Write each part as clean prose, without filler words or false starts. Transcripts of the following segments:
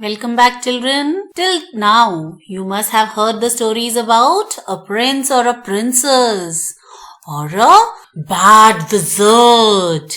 Welcome back, children. Till now, you must have heard the stories about a prince or a princess, or a bad wizard,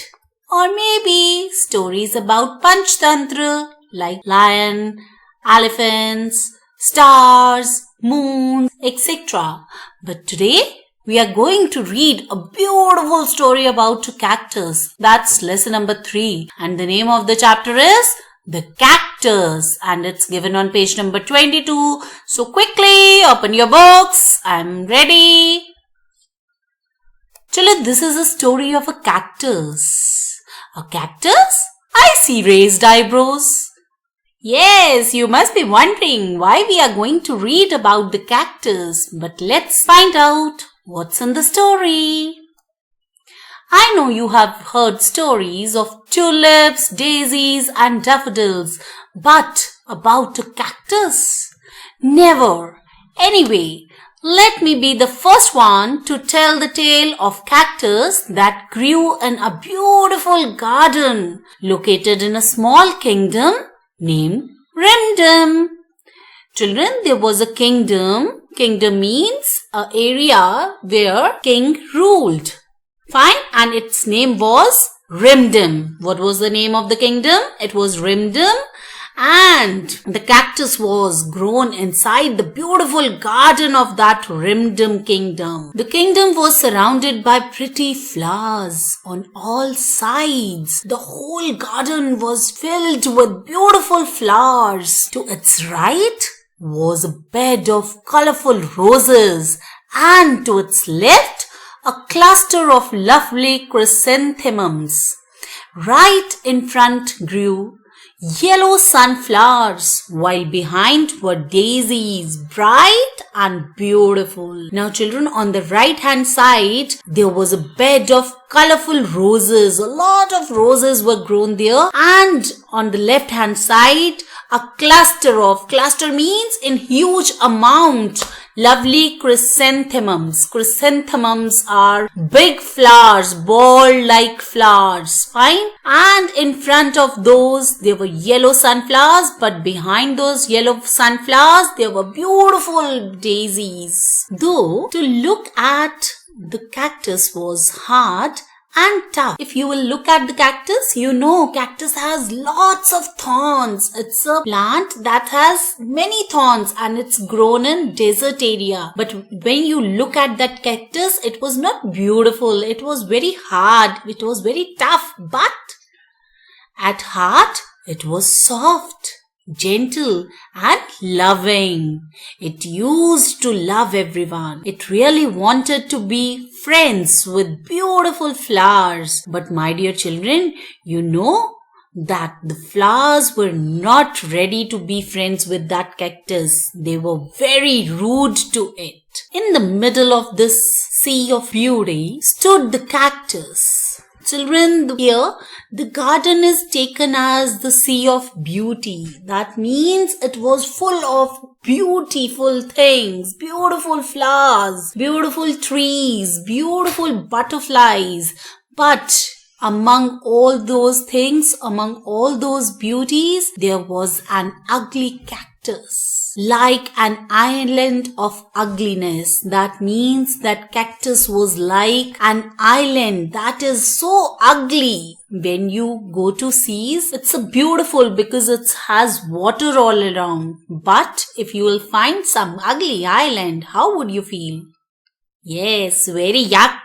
or maybe stories about Panchtantra like lion, elephants, stars, moons, etc. But today, we are going to read a beautiful story about a cactus. That's lesson number 3. And the name of the chapter is The Cactus. And it's given on page number 22. So quickly open your books. I'm ready. Children, this is a story of a cactus. A cactus? I see raised eyebrows. Yes, you must be wondering why we are going to read about the cactus. But let's find out what's in the story. I know you have heard stories of tulips, daisies and daffodils, but about a cactus? Never. Anyway, let me be the first one to tell the tale of cactus that grew in a beautiful garden located in a small kingdom named Rimdom. Children, there was a kingdom. Kingdom means an area where king ruled. Fine, and its name was Rimdom. What was the name of the kingdom? It was Rimdom, and the cactus was grown inside the beautiful garden of that Rimdom kingdom. The kingdom was surrounded by pretty flowers on all sides. The whole garden was filled with beautiful flowers. To its right was a bed of colorful roses, and to its left a cluster of lovely chrysanthemums. Right in front grew yellow sunflowers, while behind were daisies, bright and beautiful. Now children, on the right hand side, there was a bed of colorful roses. A lot of roses were grown there. And on the left hand side, a cluster means in huge amount, lovely chrysanthemums. Chrysanthemums are big flowers, ball-like flowers. Fine. And in front of those, there were yellow sunflowers. But behind those yellow sunflowers, there were beautiful daisies. Though, to look at the cactus was hard and tough. If you will look at the cactus, you know cactus has lots of thorns. It's a plant that has many thorns and it's grown in desert area. But when you look at that cactus, it was not beautiful. It was very hard. It was very tough. But at heart, it was soft, gentle and loving. It used to love everyone. It really wanted to be friends with beautiful flowers. But my dear children, you know that the flowers were not ready to be friends with that cactus. They were very rude to it. In the middle of this sea of beauty stood the cactus. Children, here the garden is taken as the sea of beauty. That means it was full of beautiful things, beautiful flowers, beautiful trees, beautiful butterflies. But among all those things, among all those beauties, there was an ugly cactus. Like an island of ugliness. That means that cactus was like an island that is so ugly. When you go to seas, it's so beautiful because it has water all around. But if you will find some ugly island, how would you feel? Yes, very yuck.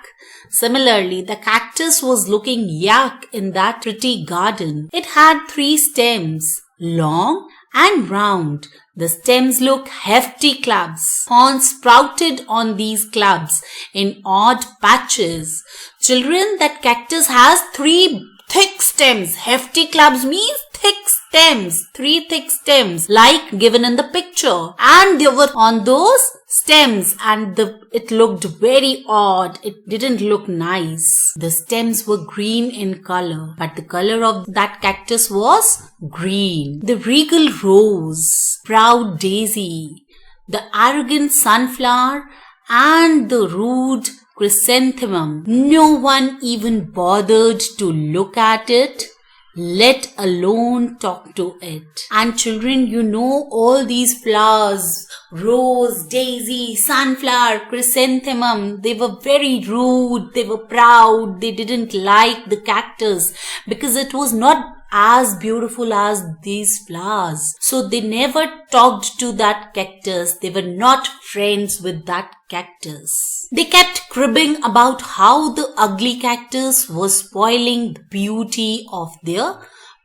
Similarly, the cactus was looking yuck in that pretty garden. It had 3 stems, long and round. The stems look hefty clubs. Horns sprouted on these clubs in odd patches. Children, that cactus has 3 thick stems. Hefty clubs means thick stems. 3 thick stems like given in the picture. And they were on those stems and it looked very odd. It didn't look nice. The stems were green in color, but the color of that cactus was green. The regal rose, proud daisy, the arrogant sunflower and the rude chrysanthemum. No one even bothered to look at it let alone talk to it. And children, you know all these flowers, rose, daisy, sunflower, chrysanthemum, they were very rude, they were proud, they didn't like the cactus because it was not as beautiful as these flowers. So they never talked to that cactus. They were not friends with that cactus. They kept cribbing about how the ugly cactus was spoiling the beauty of their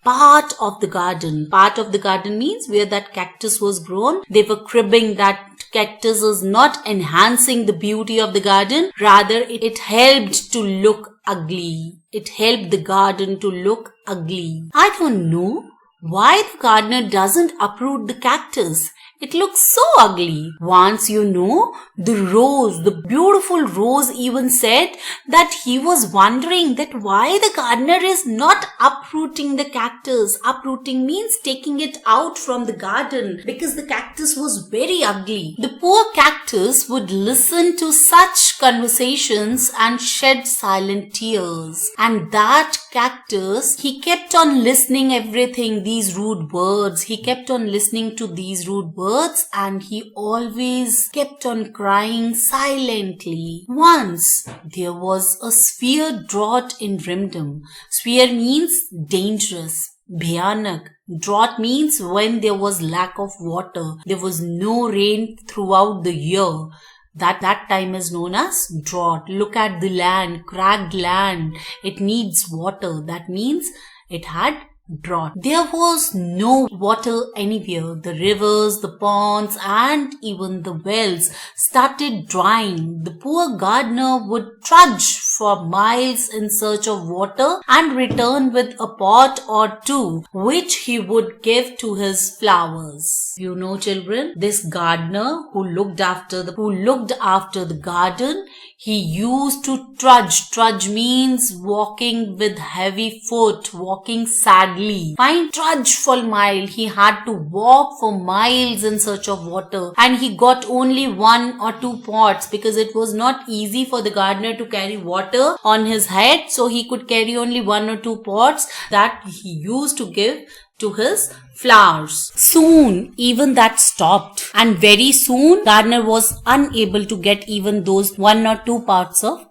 part of the garden. Part of the garden means where that cactus was grown. They were cribbing that cactus is not enhancing the beauty of the garden. Rather, it helped to look ugly. It helped the garden to look ugly. I don't know why the gardener doesn't uproot the cactus. It looks so ugly. Once the rose, the beautiful rose even said that he was wondering that why the gardener is not uprooting the cactus. Uprooting means taking it out from the garden because the cactus was very ugly. The poor cactus would listen to such conversations and shed silent tears. And that cactus, he kept on listening everything, these rude words. He kept on listening to these rude words. And he always kept on crying silently. Once there was a severe drought in Rimdam. Severe means dangerous, bhayanak. Drought means when there was lack of water. There was no rain throughout the year. That time is known as drought. Look at the land, cracked land. It needs water. That means it had drought. There was no water anywhere. The rivers, the ponds and even the wells started drying. The poor gardener would trudge for miles in search of water and return with a pot or two which he would give to his flowers. You know, children, this gardener who looked after the garden, he used to trudge. Trudge means walking with heavy foot, walking sadly. Fine, trudge for mile. He had to walk for miles in search of water. And he got only 1 or 2 pots because it was not easy for the gardener to carry water on his head. So he could carry only 1 or 2 pots that he used to give to his flowers. Soon, even that stopped. And very soon, gardener was unable to get even those 1 or 2 parts of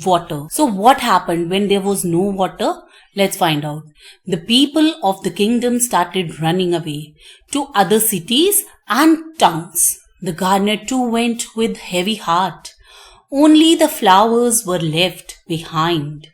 water. So what happened when there was no water? Let's find out. The people of the kingdom started running away to other cities and towns. The gardener too went with heavy heart. Only the flowers were left behind.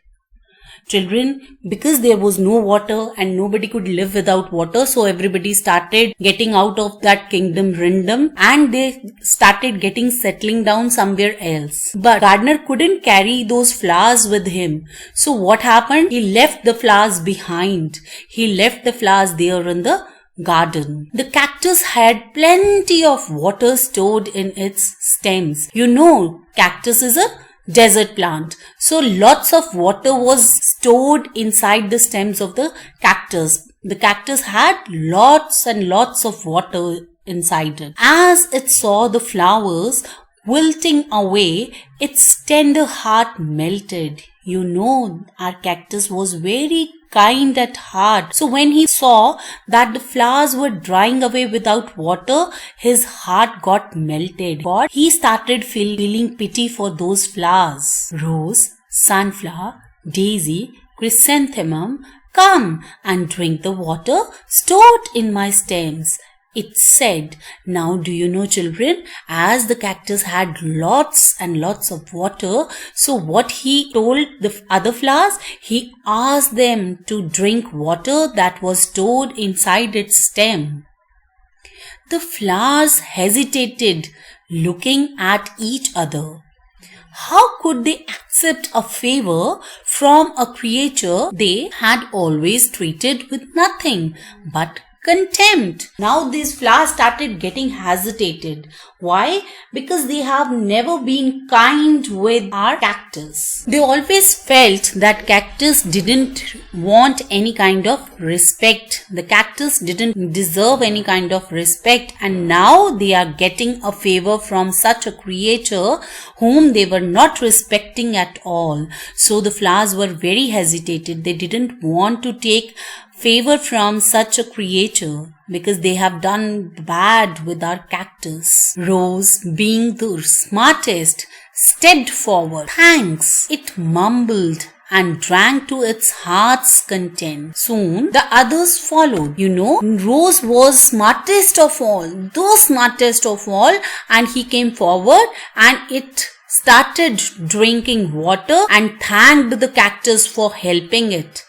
Children, because there was no water and nobody could live without water, so everybody started getting out of that kingdom Rindam and they started settling down somewhere else. But gardener couldn't carry those flowers with him. So what happened? He left the flowers behind. He left the flowers there in the garden. The cactus had plenty of water stored in its stems. You know, cactus is a desert plant. So lots of water was stored inside the stems of the cactus. The cactus had lots and lots of water inside it. As it saw the flowers wilting away, its tender heart melted. You know, our cactus was very kind at heart. So when he saw that the flowers were drying away without water, his heart got melted. He started feeling pity for those flowers. Rose, sunflower, daisy, chrysanthemum, come and drink the water stored in my stems. It said. Now do you know, children, as the cactus had lots and lots of water, so what he told the other flowers, he asked them to drink water that was stored inside its stem. The flowers hesitated, looking at each other. How could they accept a favor from a creature they had always treated with nothing but contempt? Now these flowers started getting hesitated. Why? Because they have never been kind with our cactus. They always felt that cactus didn't want any kind of respect. The cactus didn't deserve any kind of respect, and now they are getting a favor from such a creature whom they were not respecting at all. So the flowers were very hesitated. They didn't want to take favor from such a creator because they have done bad with our cactus. Rose, being the smartest, stepped forward. Thanks, it mumbled and drank to its heart's content. Soon the others followed. Rose was smartest of all, and he came forward and it started drinking water and thanked the cactus for helping it.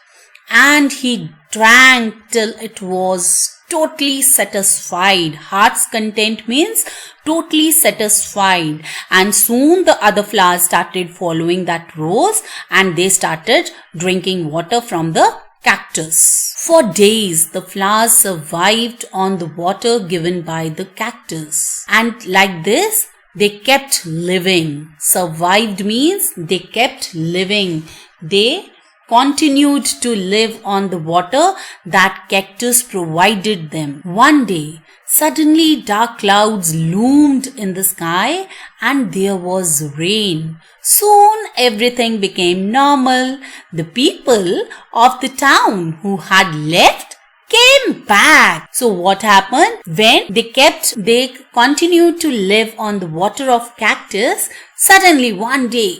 And he drank till it was totally satisfied. Heart's content means totally satisfied. And soon the other flowers started following that rose and they started drinking water from the cactus. For days, the flowers survived on the water given by the cactus. And like this, they kept living. Survived means they kept living. They continued to live on the water that cactus provided them. One day, suddenly dark clouds loomed in the sky and there was rain. Soon everything became normal. The people of the town who had left came back. So what happened? When they continued to live on the water of cactus, suddenly one day,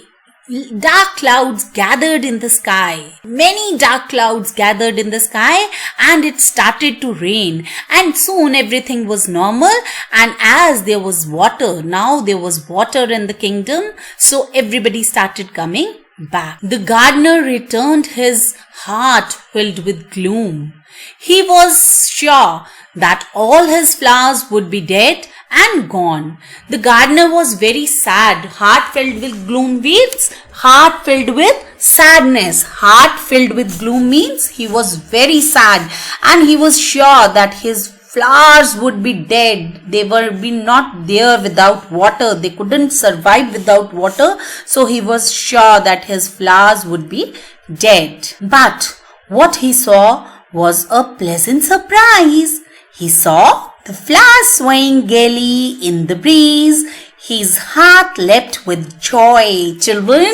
dark clouds gathered in the sky. Many dark clouds gathered in the sky and it started to rain. And soon everything was normal. And as there was water, now there was water in the kingdom. So everybody started coming back. The gardener returned, his heart filled with gloom. He was sure that all his flowers would be dead and gone. The gardener was very sad. Heart filled with gloom means heart filled with sadness. Heart filled with gloom means he was very sad and he was sure that his flowers would be dead. They were not there without water. They couldn't survive without water. So he was sure that his flowers would be dead. But what he saw was a pleasant surprise. He saw the flowers swaying gaily in the breeze. His heart leapt with joy, children.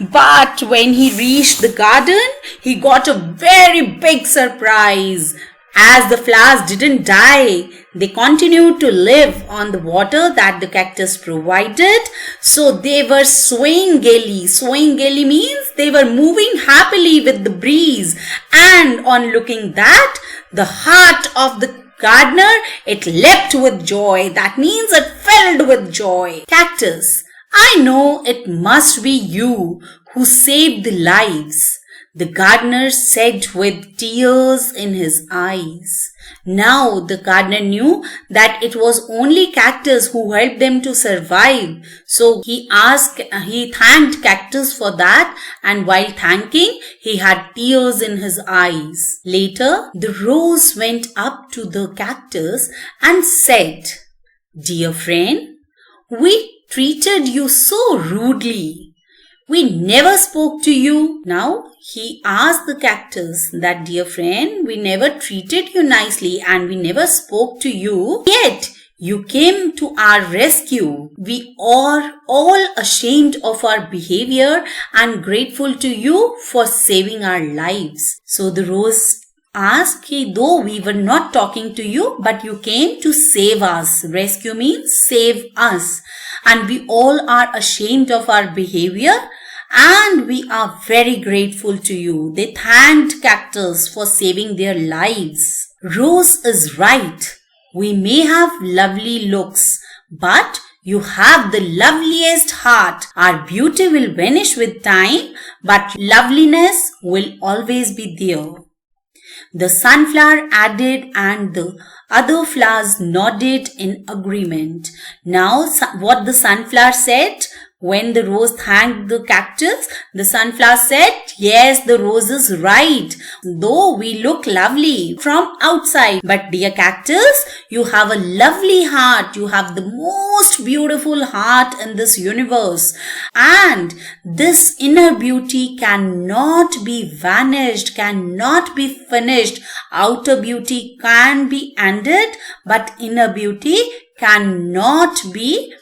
But when he reached the garden, he got a very big surprise. As the flowers didn't die, they continued to live on the water that the cactus provided. So they were swaying gaily. Swaying gaily means they were moving happily with the breeze. And on looking that, the heart of the gardener, it leapt with joy. That means it filled with joy. Cactus, I know it must be you who saved the lives, the gardener said with tears in his eyes. Now the gardener knew that it was only Cactus who helped them to survive. So he thanked Cactus for that, and while thanking, he had tears in his eyes. Later, the rose went up to the cactus and said, "Dear friend, we treated you so rudely. We never spoke to you." Now he asked the cactus that, "Dear friend, we never treated you nicely and we never spoke to you. Yet you came to our rescue. We are all ashamed of our behavior and grateful to you for saving our lives." So the rose asked, though we were not talking to you, but you came to save us. Rescue means save us. And we all are ashamed of our behavior and we are very grateful to you. They thanked Cactus for saving their lives. Rose is right. We may have lovely looks, but you have the loveliest heart. Our beauty will vanish with time, but loveliness will always be there. The sunflower added and the other flowers nodded in agreement. Now what the sunflower said? When the rose thanked the cactus, the sunflower said, "Yes, the rose is right. Though we look lovely from outside, but dear cactus, you have a lovely heart. You have the most beautiful heart in this universe. And this inner beauty cannot be vanished, cannot be finished. Outer beauty can be ended, but inner beauty cannot be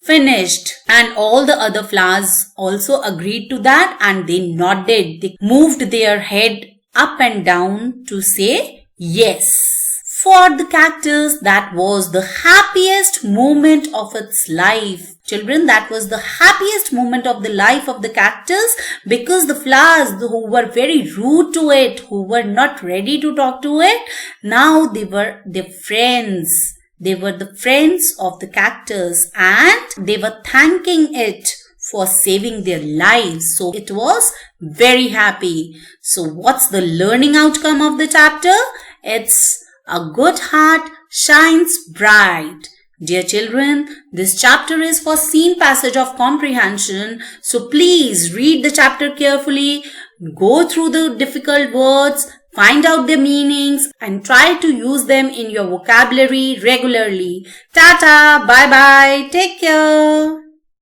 finished." And all the other flowers also agreed to that and they nodded. They moved their head up and down to say yes. For the cactus, that was the happiest moment of its life. Children, that was the happiest moment of the life of the cactus, because the flowers who were very rude to it, who were not ready to talk to it, now they were their friends. They were the friends of the cactus and they were thanking it for saving their lives. So it was very happy. So what's the learning outcome of the chapter? It's a good heart shines bright. Dear children, this chapter is for seen passage of comprehension. So please read the chapter carefully, go through the difficult words, find out their meanings and try to use them in your vocabulary regularly. Tata, bye bye, take care.